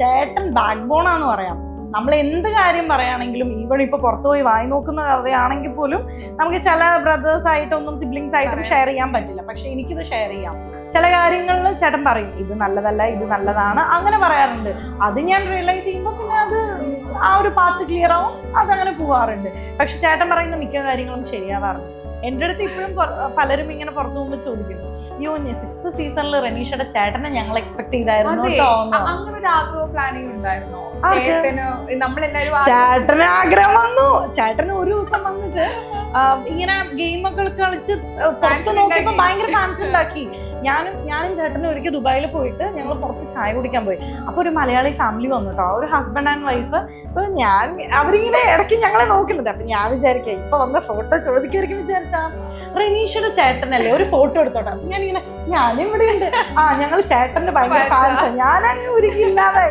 ചേട്ടൻ ബാക്ക് ബോണാന്ന് പറയാം. നമ്മൾ എന്ത് കാര്യം പറയുകയാണെങ്കിലും ഈവൺ ഇപ്പൊ പുറത്തുപോയി വായി നോക്കുന്ന കഥയാണെങ്കിൽ പോലും നമുക്ക് ചില ബ്രദേഴ്സ് ആയിട്ടൊന്നും സിബ്ലിങ്സ് ആയിട്ടും ഷെയർ ചെയ്യാൻ പറ്റില്ല. പക്ഷെ എനിക്കിത് ഷെയർ ചെയ്യാം. ചില കാര്യങ്ങളിൽ ചേട്ടൻ പറയും ഇത് നല്ലതല്ല, ഇത് നല്ലതാണ്, അങ്ങനെ പറയാറുണ്ട്. അത് ഞാൻ റിയലൈസ് ചെയ്യുമ്പോൾ പിന്നെ അത് ആ ഒരു പാത്ത് ക്ലിയർ ആവും, അതങ്ങനെ പോവാറുണ്ട്. പക്ഷെ ചേട്ടൻ പറയുന്ന മിക്ക കാര്യങ്ങളും ശരിയാവാറുണ്ട്. എൻ്റെ അടുത്ത് ഇപ്പോഴും പലരും ഇങ്ങനെ പുറത്തു പോകുമ്പോൾ ചോദിക്കും, അയ്യോ 6th സീസണിൽ റനീഷയുടെ ചേട്ടനെ ഞങ്ങൾ എക്സ്പെക്ട് ചെയ്തായിരുന്നു കേട്ടോ. ചേട്ടന് ആഗ്രഹം വന്നു. ചേട്ടന് ഒരു ദിവസം വന്നിട്ട് ഇങ്ങനെ ഗെയിമൊക്കെ കളിച്ച് പുറത്ത് നോക്കിയപ്പോൾ ഭയങ്കര ഫാൻസ് ഉണ്ടാക്കി. ഞാനും ചേട്ടനും ഒരിക്കൽ ദുബായിൽ പോയിട്ട് ഞങ്ങൾ പുറത്ത് ചായ കുടിക്കാൻ പോയി. അപ്പോൾ ഒരു മലയാളി ഫാമിലി വന്നു കേട്ടോ, ഒരു ഹസ്ബൻഡ് ആൻഡ് വൈഫ്. അപ്പോൾ അവരിങ്ങനെ ഇടയ്ക്ക് ഞങ്ങളെ നോക്കുന്നുണ്ട്. അപ്പം ഞാൻ വിചാരിക്കാം ഇപ്പൊ വന്ന ഫോട്ടോ ചോദിക്കുമായിരിക്കും വിചാരിച്ചാ റനീഷയുടെ ചേട്ടനല്ലേ, ഒരു ഫോട്ടോ എടുത്തോട്ടെ. ഞാനിവിടെ ഉണ്ട്, ഞങ്ങൾ ചേട്ടന്റെ ഭയങ്കര ഫാൻസ്. ഞാനങ്ങ് ഒരുക്കില്ലാതെ